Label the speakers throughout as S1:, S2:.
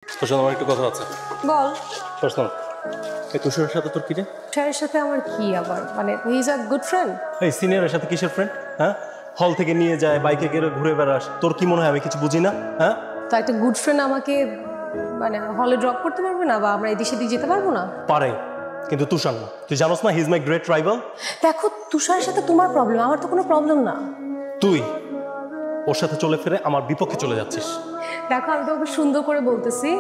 S1: তোর আমার একটু কথা আছে।
S2: বল।
S1: পার্সোনাল। এই তুষারের সাথে তোর কি রে?
S2: তুষারের সাথে আমার কি আবার, মানে he is a good friend.
S1: এই সিনিয়রের সাথে কিসের ফ্রেন্ড? হ্যাঁ, হল থেকে নিয়ে যায়, বাইকে গেলে ঘুরে বেড়াস, তোর কি মনে হয় আমি কিছু বুঝি না? হ্যাঁ,
S2: তো একটা গুড ফ্রেন্ড আমাকে মানে হলে ড্রপ করতে পারবে না, বা আমরা এদিক সেদিক যেতে পারবো না?
S1: পারে, কিন্তু তুষার না। তুই জানোস না he is my great rival.
S2: দেখো, তুষারের সাথে তোমার প্রবলেম, আমার তো কোনো প্রবলেম না।
S1: তুই ওর সাথে চলে ফিরে আমার বিপক্ষে চলে যাচ্ছিস।
S2: দেখো, আমি তোমাকে সুন্দর করে বলতেছি,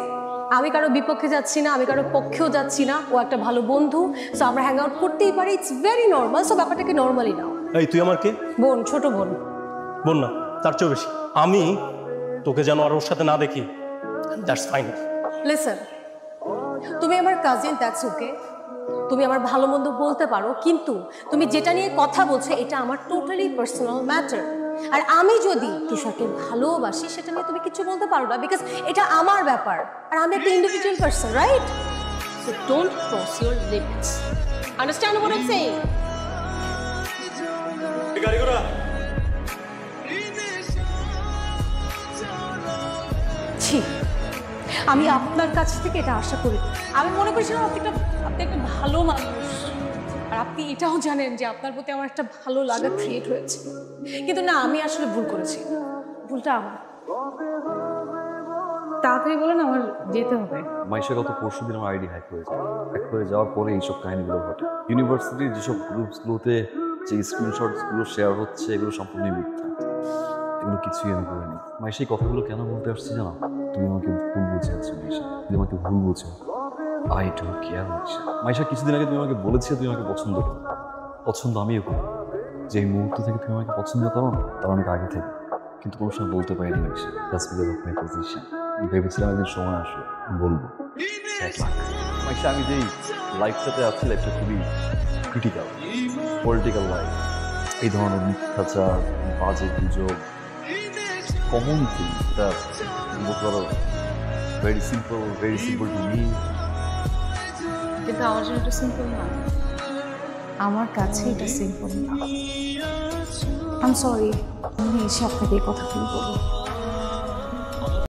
S2: আমি কারো বিপক্ষে যাচ্ছি না, আমি কারো পক্ষেও যাচ্ছি না। ও একটা ভালো বন্ধু, সো আমরা হ্যাং আউট করতেই পারি, ইটস ভেরি নর্মাল। সো ব্যাপারটাকে নর্মালি নাও।
S1: এই তুই আমার কে?
S2: বোন, ছোট বোন।
S1: বোন না, তার চেয়েও বেশি। আমি তোকে যেন আর ওর সাথে না দেখি, দ্যাটস ফাইন।
S2: লিসেন, তুমি আমার কাজিন, দ্যাটস ওকে। তুমি আমার ভালো মন্দ বলতে পারো, কিন্তু তুমি যেটা নিয়ে কথা বলছো এটা আমার টোটালি পার্সোনাল ম্যাটার। আর আমি যদি তুষারকে ভালোবাসি সেটা নিয়ে তুমি কিছু বলতে পারো না, বিকজ এটা আমার ব্যাপার। আর আমি একটা individual person, right? So don't cross your limits. Understand what I am saying?
S1: গাড়ি ঘোড়া।
S2: ছি, আমি আপনার কাছ থেকে এটা আশা করি। আমি মনে করেছিলাম আপনি একটা ভালো মানুষ, আর আপনি এটাও জানেন যে আপনার প্রতি আমার একটা ভালো লাগা ক্রিয়েট হয়েছে। কিন্তু না, আমি আসলে ভুল করেছি, ভুলটা আমার। তাড়াতাড়ি বলেন, আমার যেতে হবে।
S3: মাইশা গত পরশুদিন আমার আইডি হ্যাক হয়ে যায়। হ্যাক হয়ে যাওয়ার পরে এইসব কাহিনীগুলো ঘটে। ইউনিভার্সিটির যেসব গ্রুপসগুলোতে যে স্ক্রিনশটসগুলো শেয়ার হচ্ছে এগুলো সম্পূর্ণই মিথ্যা। এগুলো কিছুই আমি করিনি। মাইশা এই কথাগুলো কেন বলতে আসছি জানো? তুমি আমাকে ভুল বুঝেছো মাইশা, তুমি আমাকে ভুল বুঝো। I don't care Maisha. Maisha, কিছুদিন আগে তুমি আমাকে বলেছিলে তুমি আমাকে পছন্দ করো। পছন্দ আমিও করি। যে এই মুহূর্ত থেকে তুমি আমাকে পছন্দ করো না, তার অনেক আগে থেকে। কিন্তু কোনো সময় বলতে পারিনি Maisha, just because of my position. ভেবেছিলাম একদিন সময় আসবে বলবো। মাইশা, আমি যেই লাইফটাতে আছি লাইফটা খুবই ক্রিটিক্যাল, পলিটিক্যাল লাইফ। এই ধরনের মিথ্যাচার, বাজে গুজব, কমন থিং। এটা বলতে পারো ভেরি সিম্পল টু মি।
S2: কিন্তু আমার জন্য এটা সিম্পল না, আমার কাছে এটা সিম্পল না। আই এম সরি, আমি এসে আপনাকে এই কথাগুলো বলবো।